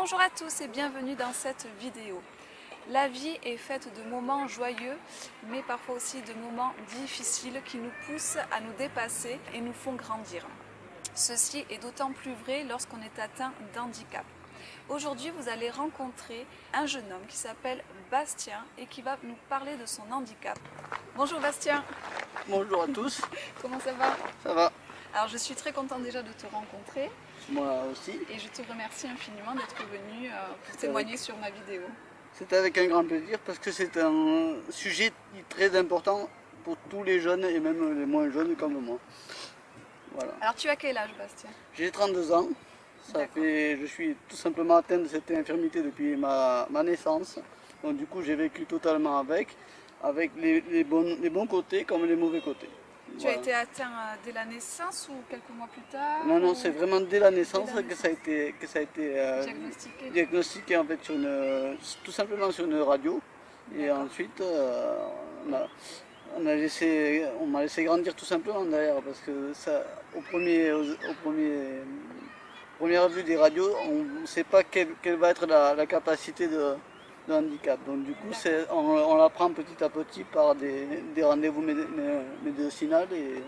Bonjour à tous et bienvenue dans cette vidéo. La vie est faite de moments joyeux, mais parfois aussi de moments difficiles qui nous poussent à nous dépasser et nous font grandir. Ceci est d'autant plus vrai lorsqu'on est atteint d'handicap. Aujourd'hui, vous allez rencontrer un jeune homme qui s'appelle Bastien et qui va nous parler de son handicap. Bonjour Bastien. Bonjour à tous. Comment ça va? Ça va? Alors je suis très contente déjà de te rencontrer. Moi aussi. Et je te remercie infiniment d'être venu pour témoigner sur ma vidéo. C'est avec un grand plaisir parce que c'est un sujet très important pour tous les jeunes et même les moins jeunes comme moi. Voilà. Alors tu as quel âge Bastien? J'ai 32 ans. Je suis tout simplement atteint de cette infirmité depuis ma naissance. Donc du coup j'ai vécu totalement avec les bons côtés comme les mauvais côtés. Tu as été atteint dès la naissance ou quelques mois plus tard? Non, c'est vraiment dès la naissance que ça a été diagnostiqué en fait tout simplement sur une radio. Et ensuite, on m'a laissé grandir tout simplement derrière parce que ça, première vue des radios, on ne sait pas quelle va être la capacité de handicap. Donc du coup, on l'apprend petit à petit par des rendez-vous médicinaux et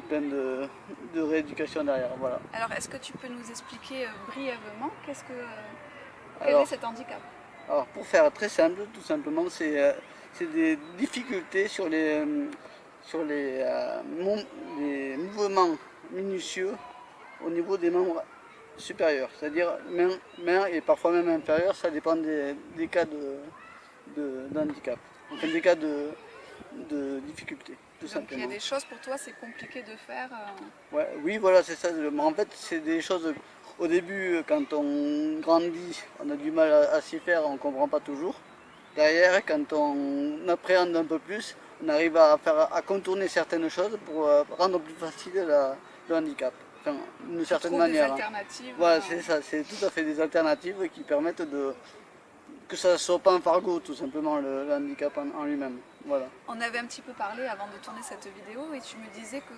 plein de rééducation derrière. Voilà. Alors, est-ce que tu peux nous expliquer brièvement quel est cet handicap? Alors, pour faire très simple, tout simplement, c'est des difficultés sur les mouvements minutieux au niveau des membres supérieurs, c'est-à-dire main et parfois même inférieur, ça dépend des cas d'handicap, enfin des cas de difficulté, tout simplement. Il y a des choses pour toi, c'est compliqué de faire Ouais, oui, voilà, c'est ça. En fait, c'est des choses, au début, quand on grandit, on a du mal à s'y faire, on ne comprend pas toujours. Derrière, quand on appréhende un peu plus, on arrive à contourner certaines choses pour rendre plus facile le handicap. Enfin, d'une certaine manière. Des alternatives. Voilà, c'est ça, c'est tout à fait des alternatives qui permettent que ça ne soit pas un fardeau, tout simplement, le handicap en lui-même. Voilà. On avait un petit peu parlé avant de tourner cette vidéo et tu me disais que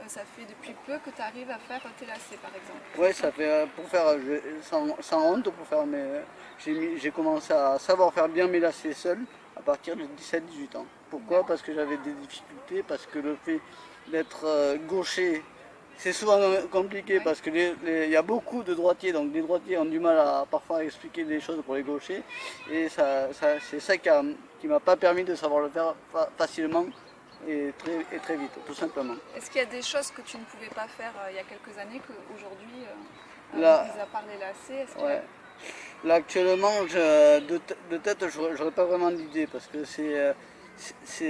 ça fait depuis peu que tu arrives à faire tes lacets, par exemple. Oui, ça fait sans honte, j'ai commencé à savoir faire bien mes lacets seul à partir de 17-18 ans. Pourquoi? Parce que j'avais des difficultés, parce que le fait d'être gaucher, c'est souvent compliqué parce que y a beaucoup de droitiers, donc les droitiers ont du mal parfois à expliquer des choses pour les gauchers. Et c'est ça qui m'a pas permis de savoir le faire facilement et très vite, tout simplement. Est-ce qu'il y a des choses que tu ne pouvais pas faire il y a quelques années qu'aujourd'hui, mis à part les lacets, Là actuellement, de tête, j'aurais pas vraiment d'idée parce que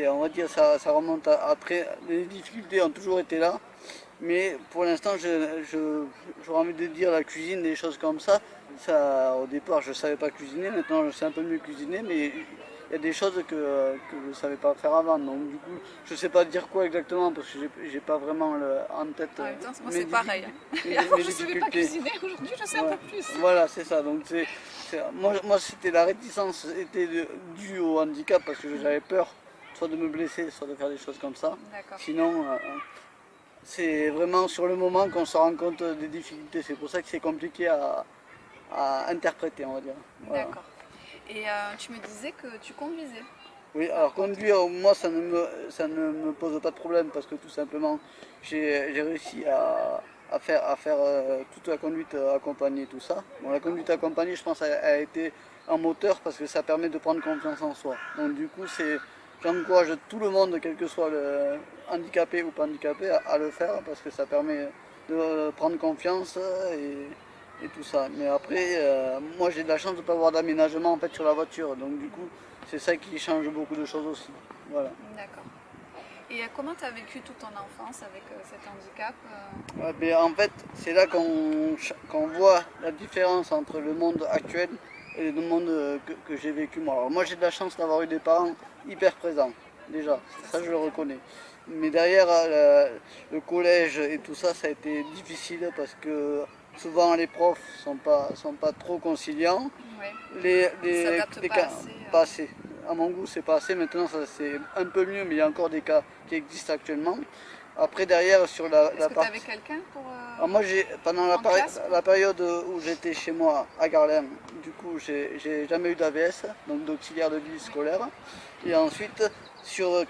on va dire, ça remonte après. Les difficultés ont toujours été là. Mais pour l'instant, j'aurais envie de dire la cuisine, des choses comme ça. Au départ, je ne savais pas cuisiner, maintenant je sais un peu mieux cuisiner, mais il y a des choses que je ne savais pas faire avant. Donc du coup, je ne sais pas dire quoi exactement parce que j'ai pas vraiment en tête. En même temps, moi c'est pareil. Avant, je ne savais pas cuisiner, aujourd'hui je sais un peu plus. Voilà, c'est ça. Donc moi c'était la réticence était due au handicap parce que j'avais peur soit de me blesser, soit de faire des choses comme ça. Sinon, c'est vraiment sur le moment qu'on se rend compte des difficultés. C'est pour ça que c'est compliqué à interpréter, on va dire. Voilà. D'accord. Et tu me disais que tu conduisais. Oui, alors conduire, moi, ça ne me pose pas de problème parce que tout simplement, j'ai réussi à faire toute la conduite accompagnée, tout ça. Bon, la conduite accompagnée, je pense, a été en moteur parce que ça permet de prendre confiance en soi. Donc du coup, j'encourage tout le monde, quel que soit le handicapé ou pas handicapé, à le faire parce que ça permet de prendre confiance et tout ça. Mais après, moi j'ai de la chance de ne pas avoir d'aménagement en fait sur la voiture, donc du coup c'est ça qui change beaucoup de choses aussi. Voilà. D'accord. Et comment tu as vécu toute ton enfance avec cet handicap En fait, c'est là qu'on voit la différence entre le monde actuel et le monde que j'ai vécu moi. Alors, moi j'ai de la chance d'avoir eu des parents hyper présents, déjà, ça je le reconnais. Mais derrière le collège et tout ça, ça a été difficile parce que souvent les profs sont pas trop conciliants. Ouais. Pas assez. À mon goût, c'est pas assez. Maintenant, ça c'est un peu mieux, mais il y a encore des cas qui existent actuellement. Après derrière sur la Est-ce que tu partie... avais quelqu'un pour... Alors moi pendant en classe, la période où j'étais chez moi à Garlin, du coup j'ai jamais eu d'AVS, donc d'auxiliaire de vie scolaire. Et ensuite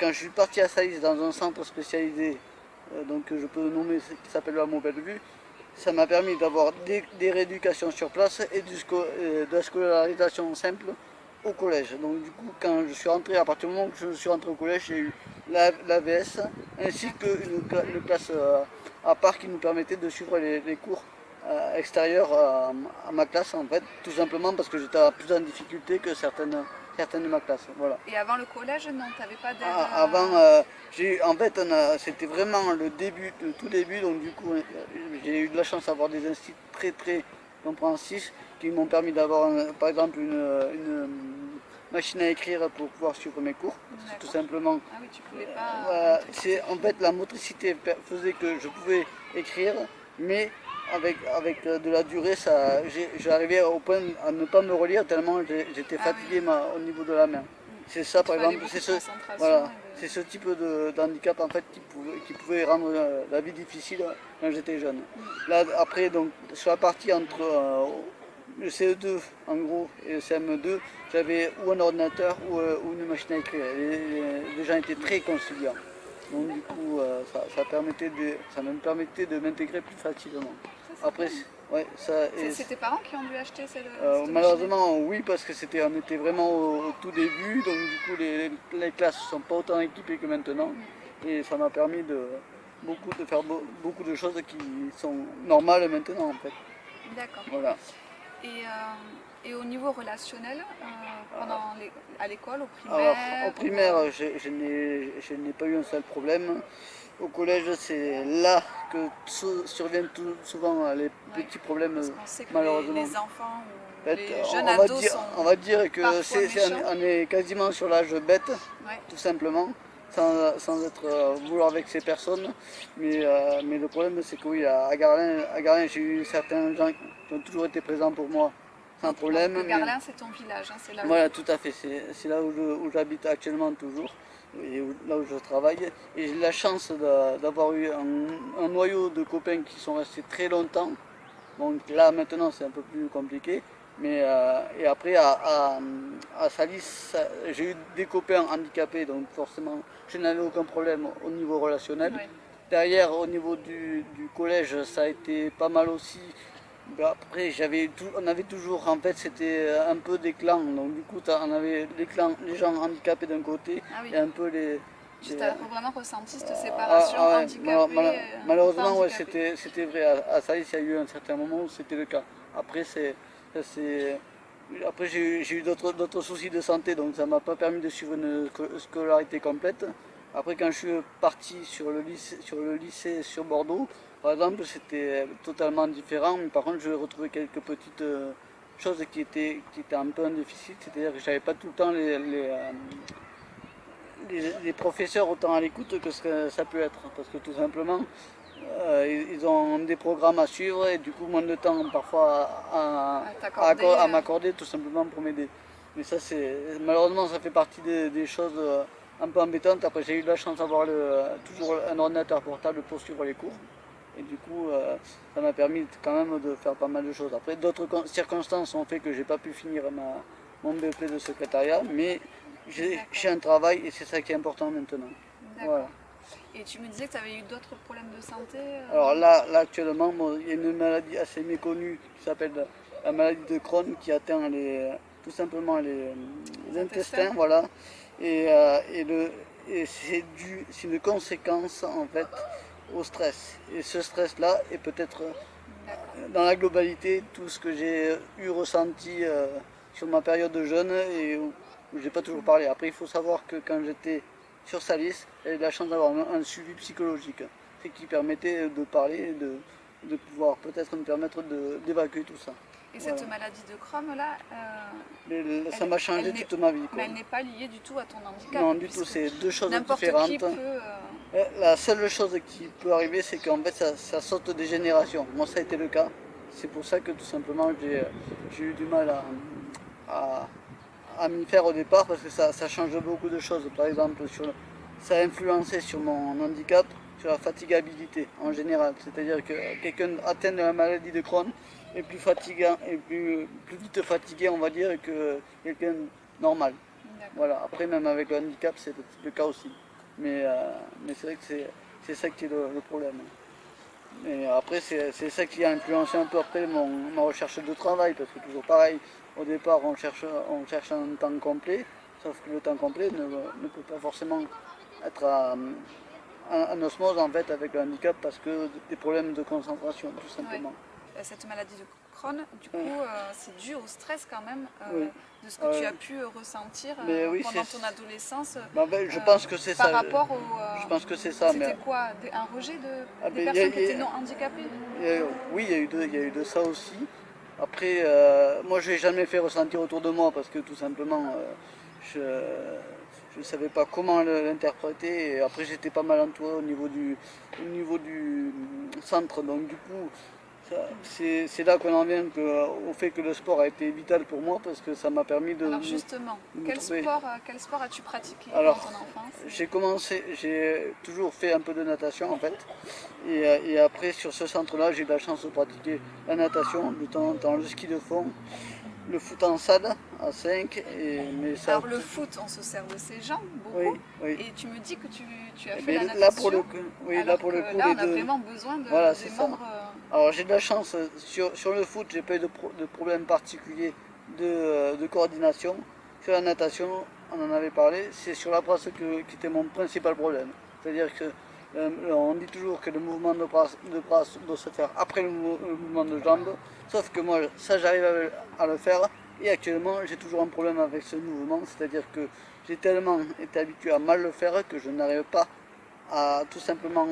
quand je suis parti à Saïs dans un centre spécialisé, donc je peux nommer qui s'appelle la Bellevue, ça m'a permis d'avoir des rééducations sur place et de la scolarisation simple au collège. Donc du coup, quand je suis rentré, à partir du moment où je suis rentré au collège, j'ai eu l'AVS ainsi qu'une classe à part qui nous permettait de suivre les cours extérieurs à ma classe, en fait, tout simplement parce que j'étais plus en difficulté que certaines de ma classe. Voilà. Et avant le collège, non, tu n'avais pas d'aide Avant, en fait, c'était vraiment le tout début, donc du coup, j'ai eu de la chance d'avoir des instituts très compréhensifs qui m'ont permis d'avoir, par exemple, une machine à écrire pour pouvoir suivre mes cours, tout simplement. Ah oui, tu pouvais pas... En fait, la motricité faisait que je pouvais écrire, mais avec de la durée, j'arrivais au point à ne pas me relire tellement j'étais fatigué au niveau de la main. C'est ça, par exemple, c'est ce type d'handicap en fait qui pouvait rendre la vie difficile quand j'étais jeune. Là, après, donc, sur la partie entre le CE2 en gros et le CM2, j'avais ou un ordinateur ou une machine à écrire. Les gens étaient très conciliants. Donc du coup, ça me permettait de m'intégrer plus facilement. Après, ouais, c'est tes parents qui ont dû acheter cette malheureusement, oui, parce que on était vraiment au tout début, donc du coup les classes ne sont pas autant équipées que maintenant, et ça m'a permis de faire beaucoup de choses qui sont normales maintenant en fait. D'accord. Voilà. Et au niveau relationnel, à l'école, au primaire Alors, au primaire, je n'ai pas eu un seul problème. Au collège, c'est là que surviennent souvent les petits problèmes, parce qu'on sait que malheureusement. les enfants ou En fait, les jeunes ados on va dire que méchants. on est quasiment sur l'âge bête, tout simplement, sans être vouloir avec ces personnes. Mais le problème, c'est que oui, à Garlin, j'ai eu certains gens qui ont toujours été présents pour moi, sans problème. Donc, Garlin, c'est ton village, hein, c'est là où... Voilà, tout à fait, c'est là où j'habite actuellement toujours, et là où je travaille. Et j'ai la chance d'avoir eu un noyau de copains qui sont restés très longtemps. Donc là, maintenant, c'est un peu plus compliqué. Mais, et après, à Salis, j'ai eu des copains handicapés, donc forcément, je n'avais aucun problème au niveau relationnel. Ouais. Derrière, au niveau du collège, ça a été pas mal aussi. Après, on avait toujours, en fait, c'était un peu des clans. Donc du coup, on avait les gens handicapés d'un côté et un peu les... Tu as vraiment ressenti cette séparation malheureusement, ouais, c'était vrai. À Saïs, il y a eu un certain moment où c'était le cas. Après, après j'ai eu d'autres soucis de santé, donc ça ne m'a pas permis de suivre une scolarité complète. Après, quand je suis parti sur le lycée sur Bordeaux, par exemple, c'était totalement différent, mais par contre, je retrouvais quelques petites choses qui étaient un peu un déficit, c'est-à-dire que je n'avais pas tout le temps les professeurs autant à l'écoute que ce que ça peut être, parce que tout simplement, ils ont des programmes à suivre et du coup moins de temps parfois à m'accorder tout simplement pour m'aider. Mais ça, malheureusement, ça fait partie des choses un peu embêtantes. Après, j'ai eu la chance d'avoir toujours un ordinateur portable pour suivre les cours. Et du coup, ça m'a permis quand même de faire pas mal de choses. Après, d'autres circonstances ont fait que j'ai pas pu finir mon BEP de secrétariat, mais j'ai un travail et c'est ça qui est important maintenant. Voilà. Et tu me disais que tu avais eu d'autres problèmes de santé Alors là actuellement, il y a une maladie assez méconnue qui s'appelle la maladie de Crohn qui atteint tout simplement les intestins, voilà. Et c'est une conséquence en fait au stress. Et ce stress-là est peut-être dans la globalité tout ce que j'ai ressenti sur ma période de jeune et où j'ai pas toujours parlé. Après, il faut savoir que quand j'étais sur Salis, j'avais la chance d'avoir un suivi psychologique, ce qui permettait de parler, de pouvoir peut-être me permettre d'évacuer tout ça. Et cette maladie de Crohn là, ça m'a changé toute ma vie. Mais elle n'est pas liée du tout à ton handicap. Non, du tout, c'est deux choses différentes. N'importe qui peut... La seule chose qui peut arriver, c'est qu'en fait ça saute des générations. Moi, ça a été le cas. C'est pour ça que tout simplement j'ai eu du mal à m'y faire au départ, parce que ça change beaucoup de choses. Par exemple, ça a influencé sur mon handicap, sur la fatigabilité en général. C'est-à-dire que quelqu'un atteint de la maladie de Crohn est plus fatigant et plus vite fatigué, on va dire, que quelqu'un normal. Voilà. Après, même avec le handicap, c'est le cas aussi. Mais c'est vrai que c'est ça qui est le problème. Et après, c'est ça qui a influencé un peu après ma recherche de travail, parce que toujours pareil, au départ, on cherche un temps complet, sauf que le temps complet ne peut pas forcément être en osmose en fait avec le handicap parce que des problèmes de concentration, tout simplement. Ouais. Cette maladie de Crohn, du coup, c'est dû au stress quand même Oui. de ce que tu as pu ressentir Oui, pendant ton adolescence. Je pense que c'est ça. Par rapport au. Je pense que c'est ça. C'était quoi un rejet des personnes qui étaient non handicapées? Oui, il y a eu de ça aussi. Après, moi, je n'ai jamais fait ressentir autour de moi parce que tout simplement, je ne savais pas comment l'interpréter. Et après, j'étais pas mal entouré au niveau du centre. Donc, du coup, c'est là qu'on en vient au fait que le sport a été vital pour moi parce que ça m'a permis de. Alors, justement, quel sport as-tu pratiqué dans ton enfance? J'ai toujours fait un peu de natation en fait. Et après, sur ce centre-là, j'ai eu la chance de pratiquer la natation, de temps en temps le ski de fond, le foot en salle à 5. Alors le foot, on se sert de ses jambes beaucoup. Oui. Et tu me dis que tu as fait Mais la natation. Là, pour le coup, là, on a vraiment besoin de, voilà, des membres. Alors j'ai de la chance, sur le foot, j'ai pas eu de problème particulier de coordination. Sur la natation, on en avait parlé, c'est sur la brasse qui était mon principal problème. C'est-à-dire que on dit toujours que le mouvement de bras doit se faire après le mouvement de jambes, sauf que moi, ça j'arrive à le faire, et actuellement j'ai toujours un problème avec ce mouvement, c'est-à-dire que j'ai tellement été habitué à mal le faire que je n'arrive pas à tout simplement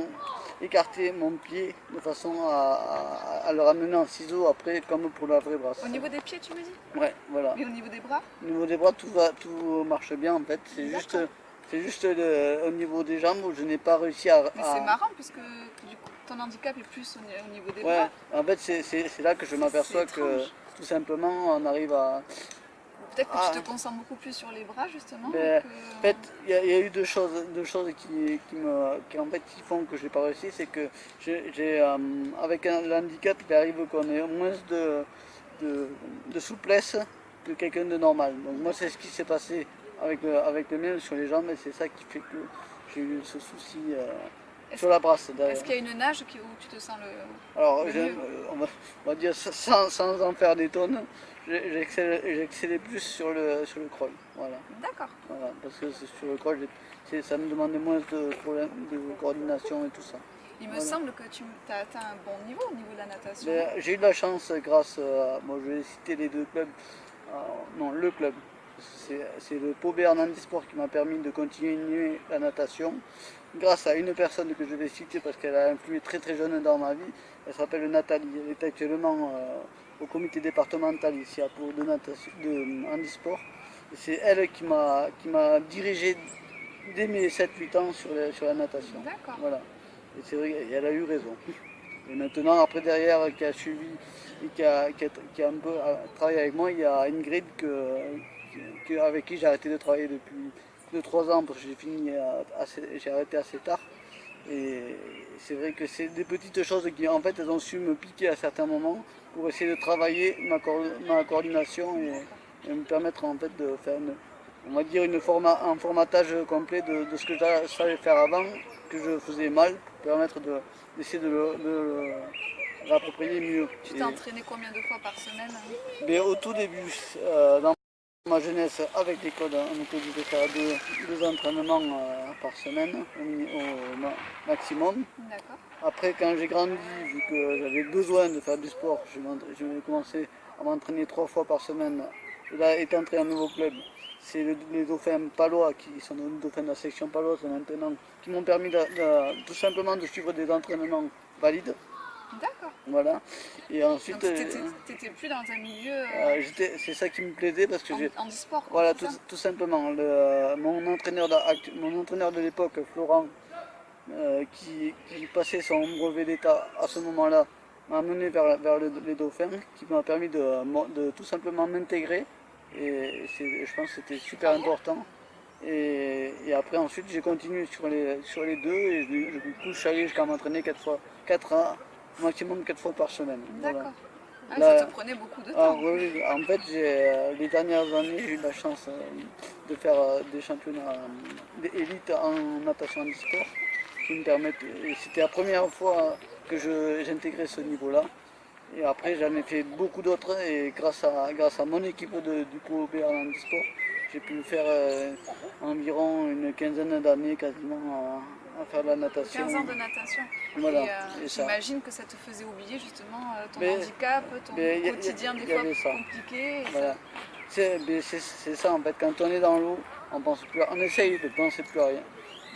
écarter mon pied de façon à le ramener en ciseaux après comme pour la vraie brasse. Au niveau des pieds tu me dis? Ouais, voilà. Et au niveau des bras? Au niveau des bras tout marche bien en fait, c'est juste au niveau des jambes où je n'ai pas réussi à... Mais c'est marrant puisque du coup, ton handicap est plus au niveau des ouais, bras. En fait c'est là que je m'aperçois que tout simplement on arrive à... Peut-être que tu te concentres beaucoup plus sur les bras justement. En fait, il y a eu deux choses qui en fait qui font que je n'ai pas réussi, c'est que avec le handicap, il arrive qu'on ait moins de souplesse que quelqu'un de normal. Donc moi c'est ce qui s'est passé avec le mien sur les jambes et c'est ça qui fait que j'ai eu ce souci sur la brasse. Est-ce qu'il y a une nage où tu te sens le Alors mieux? on va dire sans en faire des tonnes. J'excellais plus sur le crawl, voilà. D'accord. Voilà, parce que sur le crawl, ça me demandait moins de problèmes de coordination et tout ça. Il me semble que tu as atteint un bon niveau au niveau de la natation. J'ai eu de la chance grâce à, moi je vais citer les deux clubs, non le club, c'est le Pau Béarn Handisport qui m'a permis de continuer la natation, grâce à une personne que je vais citer parce qu'elle a influé très très jeune dans ma vie, elle s'appelle Nathalie, elle est actuellement au comité départemental ici à Pau de handisport. C'est elle qui m'a dirigé dès mes 7-8 ans sur la natation. D'accord. Voilà. Et c'est vrai, elle a eu raison. Et maintenant, après derrière, qui a suivi et qui a un peu travaillé avec moi, il y a Ingrid avec qui j'ai arrêté de travailler depuis 2-3 ans parce que j'ai arrêté assez tard. Et c'est vrai que c'est des petites choses qui en fait elles ont su me piquer à certains moments pour essayer de travailler ma coordination et me permettre en fait de faire on va dire un formatage complet de ce que je savais faire avant, que je faisais mal, pour permettre d'essayer de le réapproprier mieux. Tu t'es entraîné combien de fois par semaine? Mais au tout début, dans ma jeunesse, avec l'école, on était obligé de faire deux entraînements par semaine au maximum. D'accord. Après, quand j'ai grandi, vu que j'avais besoin de faire du sport, j'ai commencé à m'entraîner 3 fois par semaine. Et là est entré un nouveau club. C'est les dauphins palois, qui sont les dauphins de la section paloise maintenant, qui m'ont permis tout simplement de suivre des entraînements valides. D'accord. Voilà. Et ensuite. Donc t'étais plus dans un milieu. C'est ça qui me plaisait parce que en sport. Voilà, tout simplement. Mon entraîneur de l'époque, Florent, qui passait son brevet d'état à ce moment-là, m'a amené vers les dauphins, qui m'a permis de tout simplement m'intégrer. Et je pense que c'était super important. Et après, ensuite, j'ai continué sur les deux. Et du coup, je suis allé jusqu'à m'entraîner 4 à maximum 4 fois par semaine. Voilà. D'accord. Ah, ça Là, te prenait beaucoup de ah, temps. oui, oui, en fait, les dernières années, j'ai eu la chance de faire des championnats d'élite en natation handisport qui me permettent. Et c'était la première fois que j'intégrais ce niveau-là. Et après, j'en ai fait beaucoup d'autres et grâce à mon équipe du coup Béarn Handisport, j'ai pu faire environ une quinzaine d'années quasiment à faire de la natation. 15 ans de natation. Voilà, Et ça. j'imagine que ça te faisait oublier justement ton Mais- handicap, ton mais quotidien des y fois avait ça. compliqué. Et Voilà. C'est ça en fait, quand on est dans l'eau, on essaye de penser plus à rien.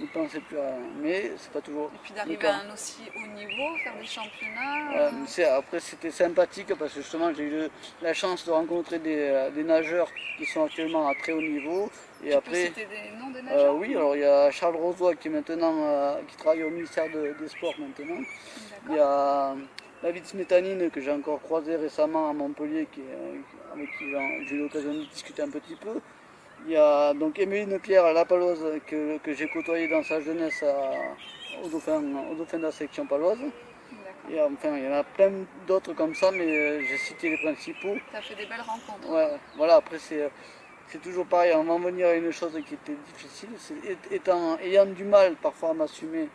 Ne penser plus à rien. Mais c'est pas toujours Et puis le d'arriver cas. à un aussi haut niveau, faire des championnats. Après c'était sympathique parce que justement j'ai eu la chance de rencontrer des nageurs qui sont actuellement à très haut niveau. Et Tu peux après, citer des noms de nageurs? oui, alors il y a Charles Rosoy qui est maintenant qui travaille au ministère des Sports maintenant. Il y D'accord. a David Smetanine que j'ai encore croisé récemment à Montpellier, avec qui j'ai eu l'occasion de discuter un petit peu. Il y a donc Émeline Pierre Lapaloise que j'ai côtoyé dans sa jeunesse au Dauphin de la section paloise. D'accord. Et enfin, il y en a plein d'autres comme ça, mais j'ai cité les principaux. Tu as fait des belles rencontres. Ouais, voilà, après c'est toujours pareil, on va en venir à une chose qui était difficile, ayant du mal parfois à m'assumer,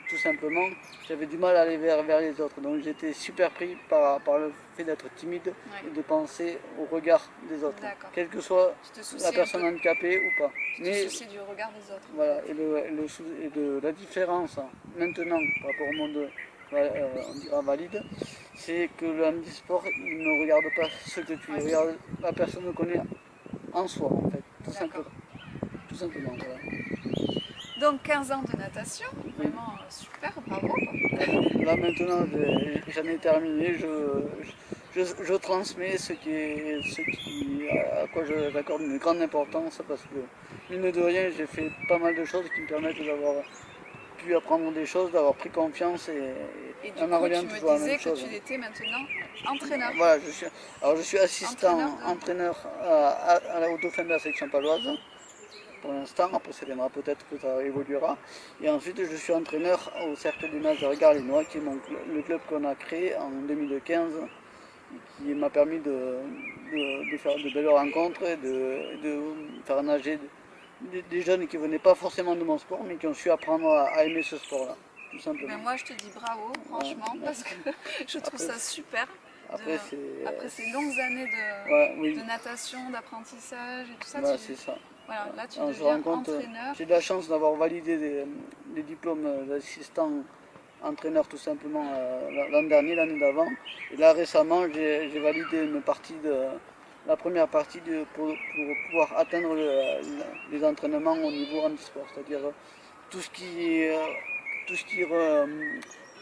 tout simplement, j'avais du mal à aller vers les autres. Donc j'étais super pris par le fait d'être timide Ouais. et de penser au regard des autres, D'accord. quelle que soit Tu te soucies la un personne peu- handicapée ou pas. tu te soucies du regard des autres. Voilà, et de la différence maintenant par rapport au monde, on dira valide, c'est que le handisport, il ne regarde pas ce que tu Ouais. regardes, la personne qu'on est en soi, en fait, tout D'accord. simplement. Tout simplement, voilà. Donc 15 ans de natation, vraiment super, bravo. Quoi. Là maintenant, j'en ai terminé, je transmets à quoi j'accorde une grande importance parce que, mine de rien, j'ai fait pas mal de choses qui me permettent d'avoir pu apprendre des choses, d'avoir pris confiance Et du on en coup, revient tu toujours à me la même disais que chose. tu étais maintenant entraîneur. Voilà, je suis assistant Entraîneur au Dauphin de la section paloise pour l'instant, après ça viendra peut-être que ça évoluera. Et ensuite je suis entraîneur au Cercle des nageurs garlinois, qui est le club qu'on a créé en 2015, qui m'a permis de faire de belles rencontres et de faire nager des jeunes qui ne venaient pas forcément de mon sport, mais qui ont su apprendre à aimer ce sport-là, tout simplement. Ben moi, je te dis bravo, franchement, parce que je trouve ça super. Après, Après ces longues années oui. de natation, d'apprentissage et tout ça, Voilà, c'est ça. voilà, là tu On se deviens rend compte, entraîneur. j'ai de la chance d'avoir validé des diplômes d'assistant entraîneur tout simplement l'an dernier, l'année d'avant. Et là récemment, j'ai validé la première partie pour pouvoir atteindre les entraînements au niveau handisport, c'est-à-dire tout ce qui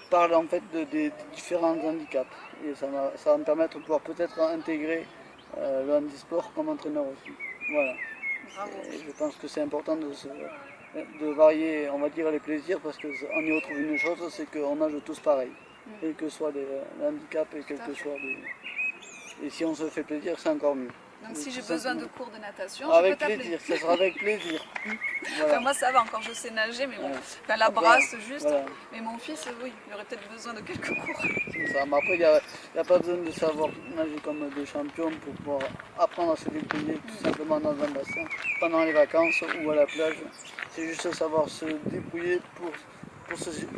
parle en fait des différents handicaps. Et ça va me permettre de pouvoir peut-être intégrer le handisport comme entraîneur aussi. Voilà. Bravo. Et je pense que c'est important de varier, on va dire, les plaisirs, parce qu'on y retrouve une chose, c'est qu'on nage tous pareil, quel que soit les handicaps et quel que soit les... Et si on se fait plaisir, c'est encore mieux. Donc si j'ai besoin de cours de natation, avec je peux t'appeler. plaisir, ça sera avec plaisir. Voilà. Enfin, moi ça va, encore je sais nager, mais bon, Ouais. enfin, la brasse juste. Voilà. Mais mon fils, oui, il aurait peut-être besoin de quelques cours. C'est ça. Mais après, il n'y a pas besoin de savoir nager comme des champions pour pouvoir apprendre à se débrouiller tout simplement dans un bassin pendant les vacances ou à la plage. C'est juste savoir se débrouiller pour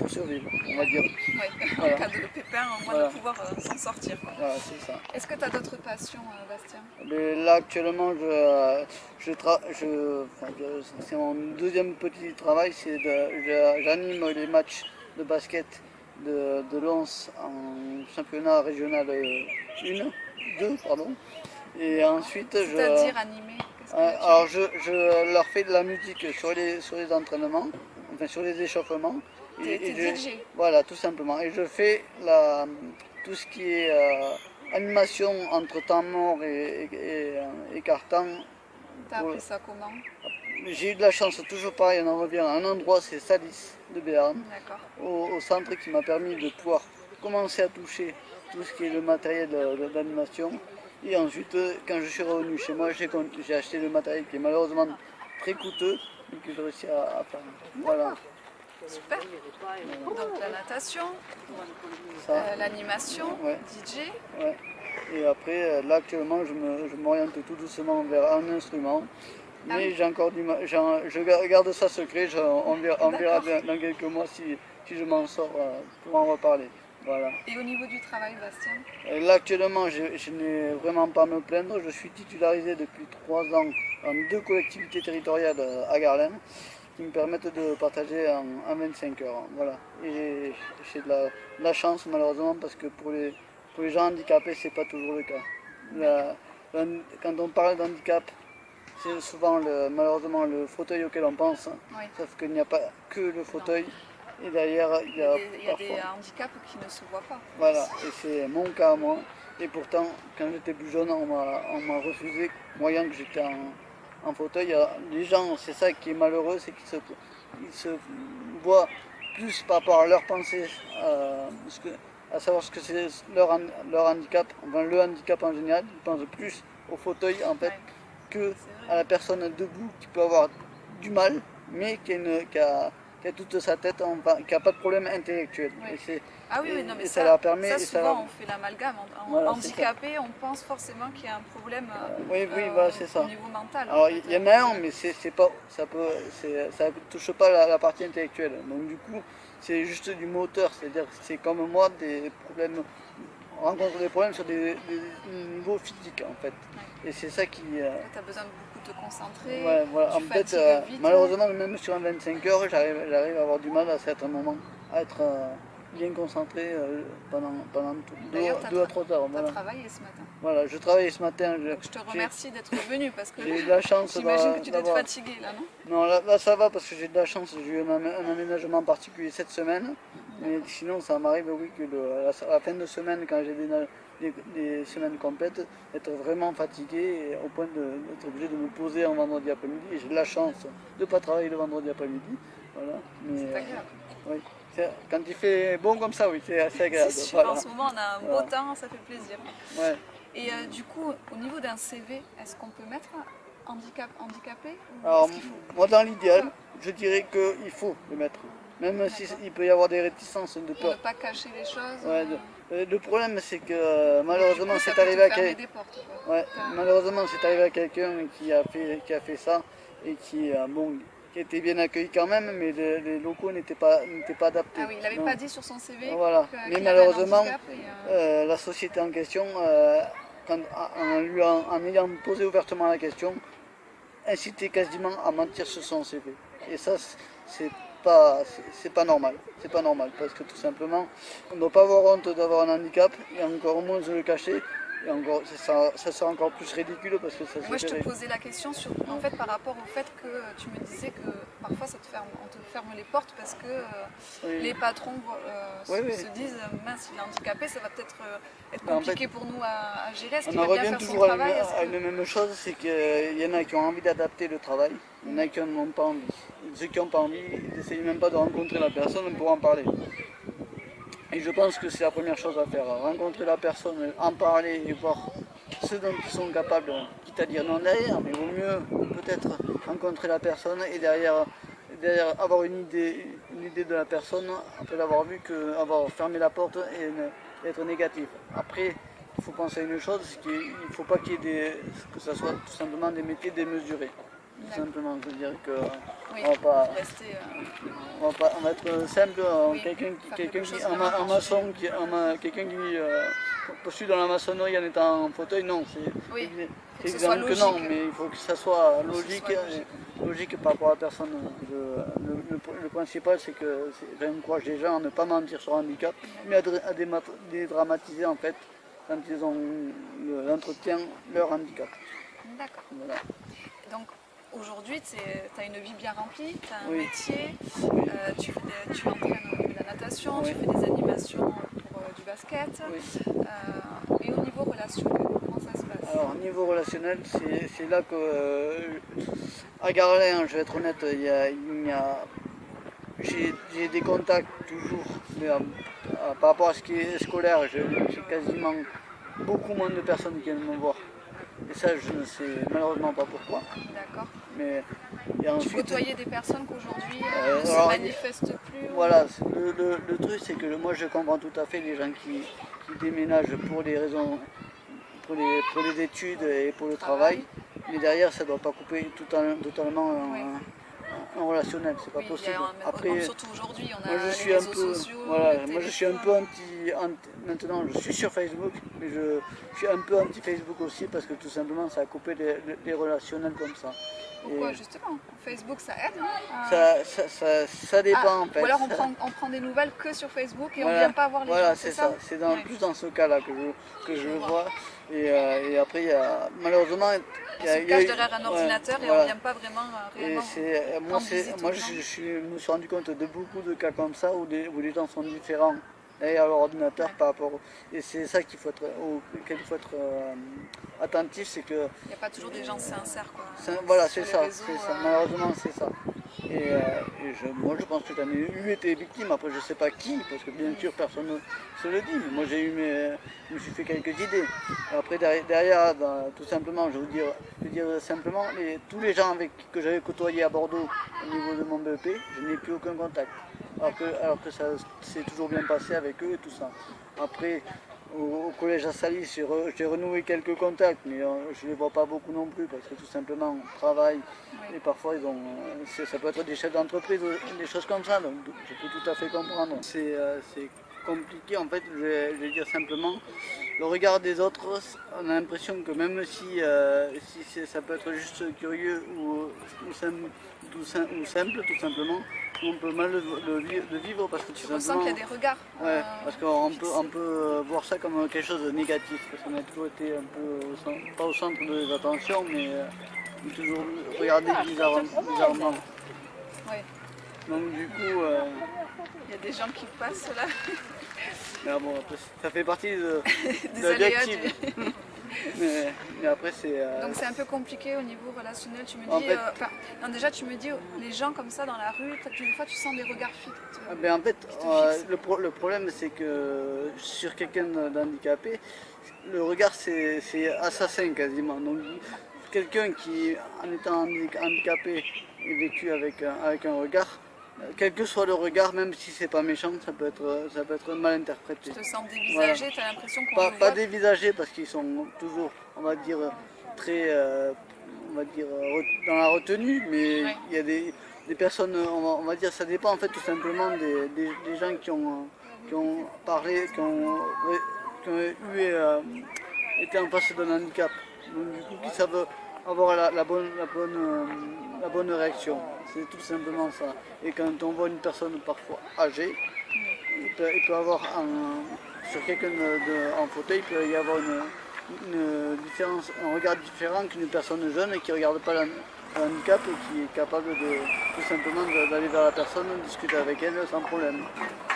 survivre, on va dire. Oui, Voilà. en cas de pépin, au moins Voilà. de pouvoir s'en sortir. Quoi. Voilà, c'est ça. Est-ce que tu as d'autres passions, Bastien? Mais là, actuellement, c'est mon deuxième petit travail, j'anime les matchs de basket de Lens en championnat régional 2, pardon. Et ensuite, C'est-à-dire animé, qu'est-ce que tu alors je leur fais de la musique sur les entraînements, enfin sur les échauffements. T'es DJ. Voilà, tout simplement. Et je fais tout ce qui est animation entre temps mort et quart-temps. T'as appris ça comment? J'ai eu de la chance, toujours pareil, on en revient à un endroit, c'est Salis de Béarn, D'accord. au centre, qui m'a permis de pouvoir commencer à toucher tout ce qui est le matériel d'animation. Et ensuite, quand je suis revenu chez moi, j'ai acheté le matériel qui est malheureusement très coûteux, mais que j'ai réussi à faire. Voilà. Super. Donc la natation, l'animation, Ouais. DJ. Ouais. Et après, là actuellement, je m'oriente tout doucement vers un instrument. Mais j'ai encore du mal, je garde ça secret, on verra dans quelques mois si je m'en sors pour en reparler. Voilà. Et au niveau du travail, Bastien? Là actuellement, je n'ai vraiment pas à me plaindre. Je suis titularisé depuis 3 ans en 2 collectivités territoriales à Garlin qui me permettent de partager en 25 heures. Voilà. Et j'ai de la chance malheureusement parce que pour les gens handicapés, c'est pas toujours le cas. Quand on parle d'handicap, c'est souvent malheureusement le fauteuil auquel on pense, Oui. sauf qu'il n'y a pas que le fauteuil. Et derrière, il y a des handicaps qui ne se voient pas. Voilà, et c'est mon cas moi. Et pourtant, quand j'étais plus jeune, on m'a refusé, croyant que j'étais en fauteuil. Alors, les gens, c'est ça qui est malheureux, c'est qu'ils se voient plus par rapport à leur pensée, à savoir ce que c'est leur handicap, enfin le handicap en général, ils pensent plus au fauteuil en fait. Ouais. Que à la personne debout qui peut avoir du mal, mais qui a toute sa tête, qui n'a pas de problème intellectuel. Ouais. Non, mais ça leur permet. Ça, souvent, on fait l'amalgame. Voilà, handicapé, on pense forcément qu'il y a un problème voilà, c'est ça. au niveau mental. Alors, il y en a un, mais ça ne touche pas la partie intellectuelle. Donc, du coup, c'est juste du moteur. C'est-à-dire que c'est comme moi, on rencontre des problèmes sur des niveaux physiques, en fait. Ouais. Et c'est ça qui. Tu as besoin de beaucoup te concentrer. Ouais, voilà. En fait, malheureusement, même sur un 25 heures, j'arrive à avoir du mal à certains moments à être bien concentré pendant 2 à 3 heures. Tu as travaillé ce matin. Voilà, je travaillais ce matin. Je te remercie d'être venu parce que j'ai eu de la chance. J'imagine que tu dois être fatigué là, non? Non, là ça va parce que j'ai de la chance. J'ai eu un aménagement particulier cette semaine. Mais sinon, ça m'arrive, oui, que à la fin de semaine, quand j'ai des semaines complètes, d'être vraiment fatigué au point d'être obligé de me poser un vendredi après-midi. Et j'ai de la chance de ne pas travailler le vendredi après-midi. Voilà. C'est agréable. Oui. Quand il fait bon comme ça, oui, c'est assez agréable. C'est sûr, voilà. En ce moment, on a un beau temps, ça fait plaisir. Ouais. Et du coup, au niveau d'un CV, est-ce qu'on peut mettre handicapé Alors, moi, dans l'idéal, je dirais qu'il faut le mettre. Même s'il peut y avoir des réticences de peur. Pour ne pas cacher les choses. Ouais, le problème, c'est que malheureusement, c'est arrivé à quelqu'un. Ouais, malheureusement, c'est arrivé à quelqu'un qui a fait ça et qui était bien accueilli quand même, mais les locaux n'étaient pas adaptés. Ah oui, il n'avait pas dit sur son CV. Voilà. Mais malheureusement, la société en question, en ayant posé ouvertement la question, incitait quasiment à mentir sur son CV. Et ça, c'est pas normal. C'est pas normal parce que tout simplement, on ne doit pas avoir honte d'avoir un handicap et encore moins de le cacher. Et encore, ça sera encore plus ridicule parce que ça. Moi, je te posais la question en fait, par rapport au fait que tu me disais que parfois on te ferme les portes parce que les patrons se disent mince, il est handicapé, ça va peut-être être compliqué pour nous à gérer. Est-ce qu'il va bien faire son travail? À une même chose, c'est qu'il y en a qui ont envie d'adapter le travail, il y en a qui n'en ont pas envie. Ceux qui n'ont pas envie, ils n'essayent même pas de rencontrer la personne pour en parler. Et je pense que c'est la première chose à faire, rencontrer la personne, en parler et voir ce dont ils sont capables, quitte à dire non derrière, mais il vaut mieux peut-être rencontrer la personne et derrière avoir une idée de la personne, après l'avoir vu, qu'avoir fermé la porte et être négatif. Après, il faut penser à une chose, c'est qu'il ne faut pas que ce soit tout simplement des métiers démesurés. Tout simplement, c'est-à-dire que on va être simple, un maçon quelqu'un qui postule dans la maçonnerie en étant en fauteuil, non, c'est évidemment que non, mais il faut que ça soit logique par rapport à la personne. Le principal, c'est que j'encourage les gens à ne pas mentir sur le handicap, mais à dédramatiser en fait quand ils ont l'entretien leur handicap. D'accord. Voilà. Donc, aujourd'hui, tu as une vie bien remplie, tu as un métier, tu entraînes la natation, tu fais des animations pour du basket. Et au niveau relationnel, comment ça se passe? Alors, au niveau relationnel, c'est là que, à Garlin, je vais être honnête, j'ai des contacts toujours, mais par rapport à ce qui est scolaire, j'ai quasiment beaucoup moins de personnes qui viennent me voir. Et ça, je ne sais malheureusement pas pourquoi. D'accord. Mais, et Tu ensuite, côtoyais des personnes qu'aujourd'hui ne se alors, manifestent plus voilà, le truc c'est que moi je comprends tout à fait les gens qui déménagent pour des raisons, pour les études et pour le travail, mais derrière ça ne doit pas couper totalement Oui. un relationnel, c'est pas Oui, possible. surtout aujourd'hui, on moi je a suis les un réseaux peu, sociaux, voilà, le moi je suis un téléphone. peu maintenant je suis sur Facebook, mais je suis un peu anti Facebook aussi parce que tout simplement ça a coupé les relationnels comme ça. Pourquoi Et justement? Facebook, ça aide, non? ça dépend en Ou fait. alors on prend des nouvelles que sur Facebook et on Voilà, vient pas voir les gens, voilà, c'est c'est ça? ça. C'est Ouais, plus dans ce cas-là que je je le vois. vois. Et après, il y a, malheureusement, On se cache derrière un ouais, ordinateur et on voilà. vient pas vraiment Et réellement prendre visite moi aux gens. je me suis rendu compte de beaucoup de cas comme ça où les gens sont différents derrière leur ordinateur Ouais. par rapport et c'est ça auquel il faut être attentif, c'est que Il n'y a pas toujours des gens sincères quoi. voilà, Sur c'est les ça, réseaux. c'est ça, malheureusement c'est ça. Moi je pense que j'en ai eu été victime, après je sais pas qui, parce que bien sûr personne ne se le dit, mais moi je me suis fait quelques idées. Et après derrière tout simplement, je veux dire simplement, tous les gens que j'avais côtoyés à Bordeaux au niveau de mon BEP, je n'ai plus aucun contact. Alors que ça s'est toujours bien passé avec eux et tout ça. Après, au collège à Salis, j'ai renoué quelques contacts, mais je ne les vois pas beaucoup non plus parce que tout simplement on travaille Oui. et parfois ça peut être des chefs d'entreprise, des choses comme ça, donc je peux tout à fait comprendre. C'est compliqué en fait, je vais dire simplement, le regard des autres, on a l'impression que même si ça peut être juste curieux ou simple tout simplement, on peut mal le vivre parce que Tu tout ressens qu'il y simplement. a des regards Ouais, parce qu'on fixés. on peut voir ça comme quelque chose de négatif, parce qu'on a toujours été un peu, pas au centre des attentions, mais toujours regardé bizarrement. Oui. Donc du coup, Il y a des gens qui passent là, mais bon, après, ça fait partie de des la vie aléas active. Mais après c'est... Donc c'est un peu compliqué au niveau relationnel. Tu me En dis, fait- non, déjà tu me dis, les gens comme ça dans la rue, des fois tu sens des regards fixes. Ben, en fait, te fixe. le problème c'est que sur quelqu'un d'handicapé, le regard c'est assassin quasiment. Donc quelqu'un qui, en étant handicapé, est vécu avec un regard, quel que soit le regard, même si c'est pas méchant, ça peut être mal interprété. Tu te sens Voilà. dévisagé, tu as l'impression qu'on Pas, le pas voit. dévisagés parce qu'ils sont toujours, on va dire, très, on va dire, dans la retenue, mais Ouais. il y a des personnes, on va dire, ça dépend en fait tout simplement des gens qui ont parlé, qui ont été en face d'un handicap. Donc du coup, qui savent avoir la bonne réaction. C'est tout simplement ça. Et quand on voit une personne parfois âgée, il peut avoir sur quelqu'un en fauteuil, il peut y avoir une différence, un regard différent qu'une personne jeune qui ne regarde pas le handicap et qui est capable de tout simplement d'aller vers la personne, discuter avec elle sans problème.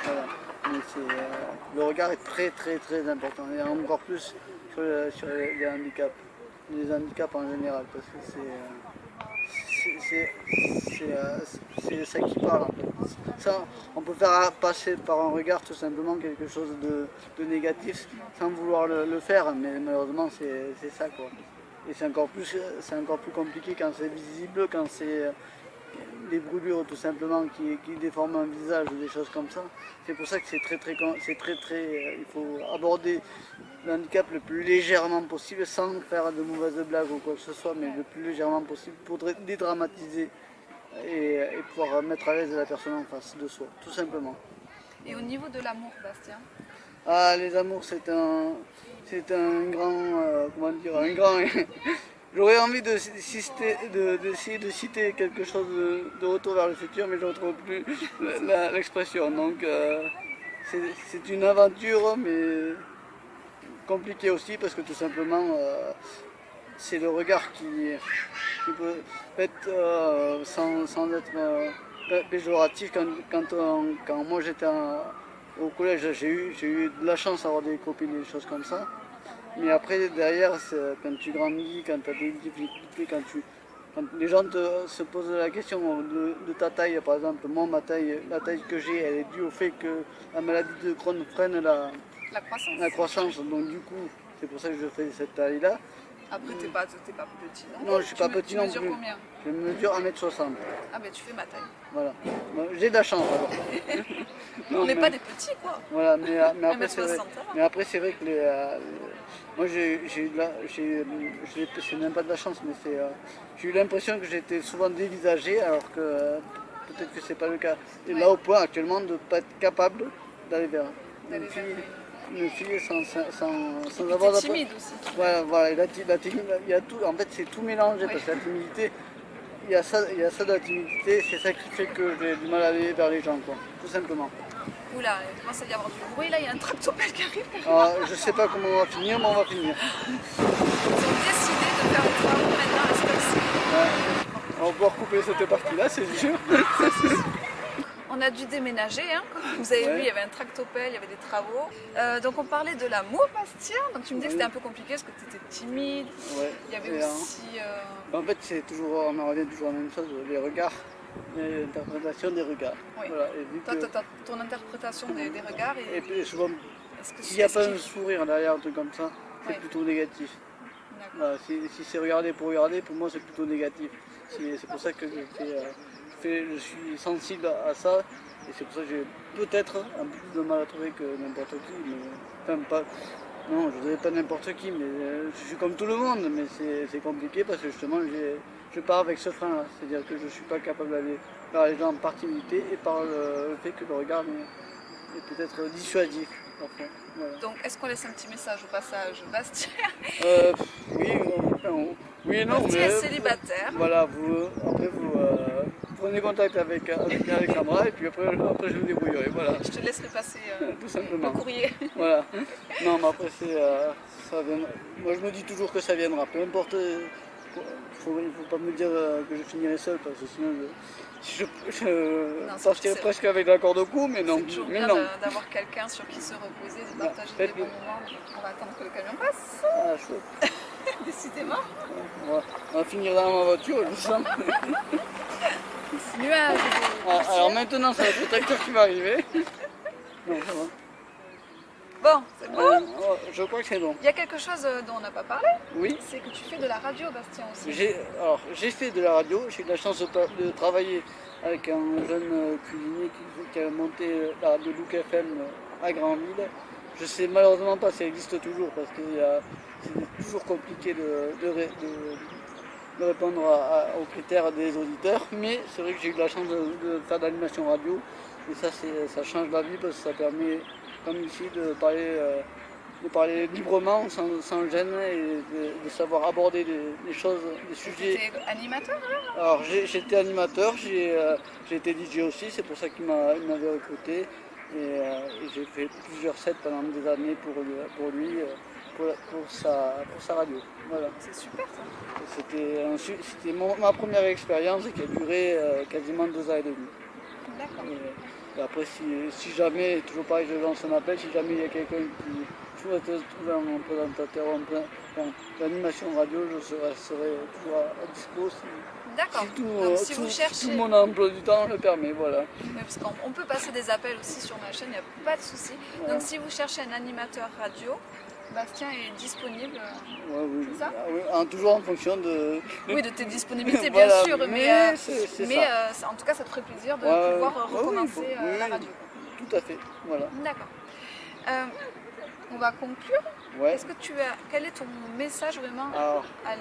Voilà. Mais le regard est très très très important, et encore plus sur les handicaps en général, parce que c'est ça qui parle en fait. Ça, on peut faire passer par un regard tout simplement quelque chose de négatif sans vouloir le faire, mais malheureusement c'est ça quoi. Et c'est encore plus compliqué quand c'est visible, quand c'est des brûlures tout simplement qui déforment un visage ou des choses comme ça. C'est pour ça que il faut aborder le handicap le plus légèrement possible sans faire de mauvaises blagues ou quoi que ce soit, mais le plus légèrement possible pour dédramatiser et pouvoir mettre à l'aise la personne en face de soi, tout simplement. Et au niveau de l'amour, Bastien, Ah, les amours, c'est un grand, comment dire, un grand. J'aurais envie d'essayer de citer quelque chose de Retour vers le futur, mais je ne retrouve plus l'expression. Donc, c'est une aventure, mais compliquée aussi, parce que tout simplement, c'est le regard qui peut être, sans être péjoratif, quand moi j'étais au collège, j'ai eu de la chance d'avoir des copines et des choses comme ça. Mais après, derrière, quand tu grandis, quand tu as des difficultés, quand les gens se posent la question de ta taille, par exemple, moi, la taille que j'ai, elle est due au fait que la maladie de Crohn freine la croissance. la croissance. Donc du coup, c'est pour ça que je fais cette taille-là. Après, t'es pas petit, non? Non, je suis pas petit Tu non mesures plus. combien? Je mesure 1m60. Ah ben tu fais ma taille. Voilà. Bon, j'ai de la chance alors. Non, On n'est mais- pas des petits, quoi. Voilà, mais après, c'est vrai, 1m60, ça va. mais après, c'est vrai que moi j'ai eu de la. C'est même pas de la chance, mais j'ai eu l'impression que j'étais souvent dévisagé alors que peut-être que c'est pas le cas. Et là, Ouais. au point actuellement de ne pas être capable d'aller vers D'aller une fille, vers une fille sans Puis avoir t'es de- timide aussi. Voilà, voilà, et la timidité, il y a tout, en fait c'est tout mélangé Ouais. parce que la timidité, il y a ça de la timidité, c'est ça qui fait que j'ai du mal à aller vers les gens, quoi, tout simplement. Oula, il commence à y avoir du bruit, là, il y a un tractopelle qui arrive. Alors, je sais pas comment on va finir, mais on va finir. Ils ont décidé de faire les travaux maintenant à ce temps-ci. Ouais. On va pouvoir couper cette partie-là, c'est sûr. On a dû déménager, hein. Comme vous avez Ouais. vu, il y avait un tractopelle, il y avait des travaux. Donc on parlait de l'amour, Bastien. Donc tu me dis que c'était un peu compliqué parce que tu étais timide. Ouais. Il y avait Et, aussi... en fait, on en revient toujours à la même chose, les regards, l'interprétation des regards. Oui. Voilà. Et vu que, ton interprétation des regards. et puis souvent, Est-ce que s'il n'y a pas un qu'il- sourire derrière, un truc comme ça, c'est Ouais. plutôt négatif. D'accord. Voilà, si c'est regarder pour regarder, pour moi c'est plutôt négatif. C'est pour ça que je suis sensible à ça et c'est pour ça que j'ai peut-être un peu plus de mal à trouver que n'importe qui. Mais, enfin, pas, non, je dirais pas n'importe qui, mais je suis comme tout le monde, mais c'est compliqué parce que justement je pars avec ce frein-là, c'est-à-dire que je ne suis pas capable d'aller vers les gens par timidité et par le fait que le regard est peut-être dissuasif. Parfois. Voilà. Donc est-ce qu'on laisse un petit message au passage, Bastien? Oui, oui et non, Bastien mais est célibataire. voilà, après vous prenez contact avec Alexandra et puis après je vous débrouillerai, voilà, Je te laisserai passer tout le simplement. courrier. Voilà. Non, mais après ça viendra. Moi je me dis toujours que ça viendra, peu importe. Il faut pas me dire que je finirai seul parce que sinon je partirai c'est presque avec la corde au cou, mais non. C'est toujours Mais bien non. d'avoir quelqu'un sur qui se reposer, de Bah, partager des faites-le. bons moments. On va attendre que le camion passe, Ah, chouette. décidément. On va finir dans ma voiture, je sens. Nuage de Alors poussière. maintenant, ça va être le tracteur qui va arriver. Non, ça va. Bon, c'est bon. Je crois que c'est bon. Il y a quelque chose dont on n'a pas parlé, Oui. c'est que tu fais de la radio, Bastien, aussi. J'ai fait de la radio. J'ai eu la chance de travailler avec un jeune cuisinier qui a monté la radio Look FM à Granville. Je sais malheureusement pas si elle existe toujours parce que c'est toujours compliqué de répondre aux critères des auditeurs. Mais c'est vrai que j'ai eu la chance de faire de l'animation radio. Et ça change la vie parce que ça permet, comme ici, de parler librement, sans gêne et de savoir aborder des choses, des sujets. Tu es animateur, alors? Alors j'étais animateur, j'ai été DJ aussi, c'est pour ça qu'il m'avait recruté. Et j'ai fait plusieurs sets pendant des années pour lui, pour sa radio. Voilà. C'est super, ça. C'était ma première expérience qui a duré quasiment 2 ans et demi. D'accord. Et après, si jamais, toujours pareil, je lance un appel, si jamais il y a quelqu'un qui souhaite trouver un présentateur, l'animation radio, je serai toujours à dispo D'accord. si Donc si vous tout cherchez... mon emploi du temps le permet, voilà. Oui, parce qu'on peut passer des appels aussi sur ma chaîne, il n'y a pas de souci. Ouais. Donc si vous cherchez un animateur radio, Bastien est disponible. Ouais, oui. C'est ça Ah oui, toujours en fonction de... Oui, de tes disponibilités, bien Voilà, sûr, mais c'est ça. en tout cas, ça te ferait plaisir de Ouais, pouvoir ouais, recommencer oui, la radio. Tout à fait, voilà. D'accord. On va conclure. Ouais. Quel est ton message vraiment Alors, à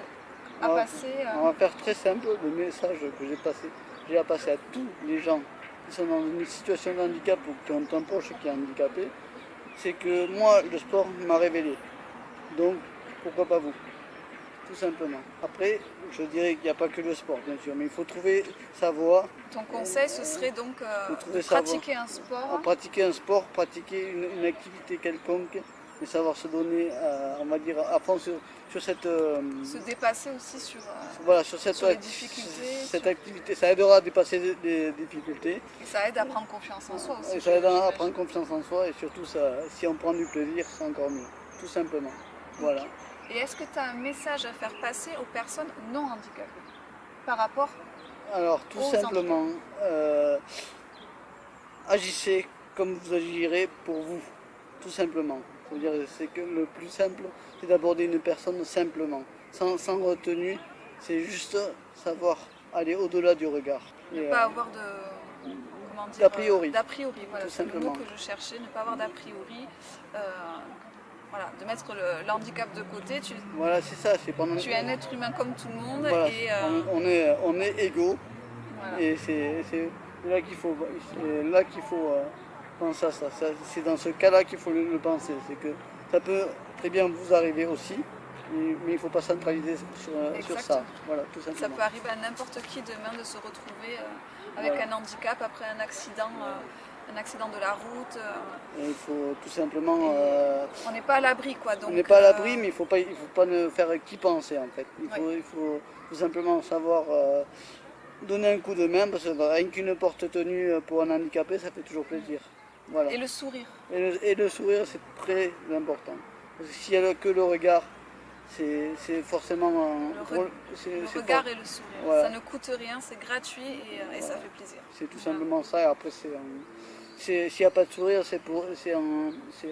on va- passer on va faire très simple, le message que j'ai à passer à tous les gens qui sont dans une situation de handicap ou qui ont un proche qui est handicapé, c'est que moi, le sport m'a révélé. Donc, pourquoi pas vous? Tout simplement. Après, je dirais qu'il n'y a pas que le sport, bien sûr, mais il faut trouver sa voie. Ton conseil, ce serait donc trouver de sa voie. pratiquer un sport. Pratiquer un sport, pratiquer une activité quelconque, et savoir se donner, on va dire, à fond sur cette... Se dépasser aussi sur... Voilà, sur cette les difficultés, cette activité, ça aidera à dépasser des difficultés. Et ça aide à prendre confiance en soi aussi. Et ça aide à j'imagine. prendre confiance en soi et surtout si on prend du plaisir, c'est encore mieux. Tout simplement. Voilà. Et est-ce que tu as un message à faire passer aux personnes non handicapées par rapport Alors tout Aux simplement, agissez comme vous agirez pour vous. Tout simplement. C'est-à-dire c'est que le plus simple, c'est d'aborder une personne simplement. sans retenue. C'est juste savoir aller au-delà du regard. Ne Et, pas avoir de... comment dire, d'a priori. D'a priori, voilà, Tout c'est le mot simplement. que je cherchais, ne pas avoir d'a priori. Voilà, de mettre le handicap de côté. Voilà, c'est ça. C'est pendant... Tu es un être humain comme tout le monde Voilà, et on est égaux. voilà. Et c'est là qu'il faut, penser à ça. C'est dans ce cas-là qu'il faut le penser. C'est que ça peut très bien vous arriver aussi, mais il ne faut pas centraliser sur ça. Exactement. Voilà, tout Ça simplement. peut arriver à n'importe qui demain de se retrouver avec Voilà. un handicap après un accident de la route. Et il faut tout simplement. On n'est pas à l'abri, quoi. Donc, on n'est pas à l'abri, mais il faut pas ne faire qu'y penser en fait. Il faut tout simplement savoir donner un coup de main, parce que rien qu'une porte tenue pour un handicapé, ça fait toujours plaisir. Voilà. Et le sourire. Et le sourire, c'est très important. Parce que s'il n'y a que le regard, c'est forcément Le regard et le sourire. Voilà. Ça ne coûte rien, c'est gratuit et ça fait plaisir. C'est tout simplement ça. Et après, s'il n'y a pas de sourire,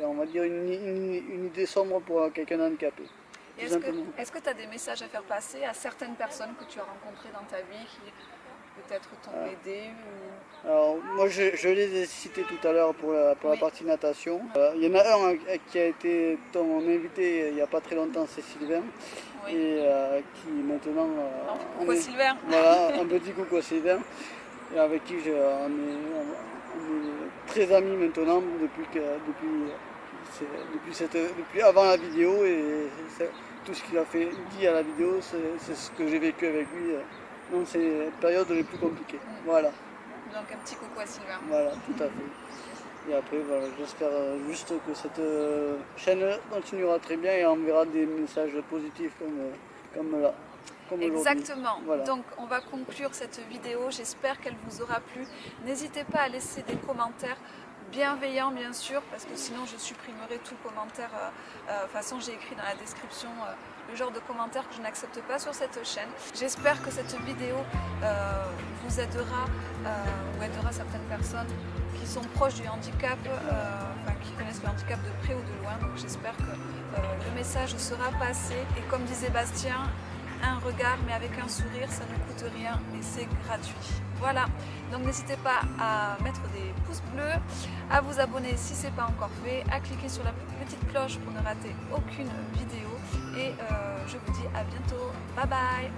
on va dire une idée sombre pour quelqu'un d'handicapé. Et est-ce que tu as des messages à faire passer à certaines personnes que tu as rencontrées dans ta vie qui peut-être t'ont aidé ou... Alors, moi, je les ai cités tout à l'heure pour la partie natation. Il y en a un qui a été ton invité il n'y a pas très longtemps, c'est Sylvain. Oui. Et qui maintenant... Coucou Sylvain. Voilà, un petit coucou à Sylvain. Et avec qui on est très amis maintenant depuis avant la vidéo. Et tout ce qu'il a dit à la vidéo, c'est ce que j'ai vécu avec lui dans ces périodes les plus compliquées. Voilà. Donc un petit coucou à Sylvain. Voilà, tout à fait. Et après, voilà, j'espère juste que cette chaîne continuera très bien et on verra des messages positifs comme là. Exactement. Voilà. Donc on va conclure cette vidéo. J'espère qu'elle vous aura plu. N'hésitez pas à laisser des commentaires bienveillants, bien sûr, parce que sinon je supprimerai tout commentaire. De toute façon, j'ai écrit dans la description le genre de commentaires que je n'accepte pas sur cette chaîne. J'espère que cette vidéo vous aidera ou aidera certaines personnes qui sont proches du handicap, qui connaissent le handicap de près ou de loin. Donc j'espère que le message sera passé. Et comme disait Bastien, un regard mais avec un sourire, ça ne coûte rien et c'est gratuit. Voilà, donc n'hésitez pas à mettre des pouces bleus, à vous abonner si ce n'est pas encore fait, à cliquer sur la petite cloche pour ne rater aucune vidéo et je vous dis à bientôt. Bye bye.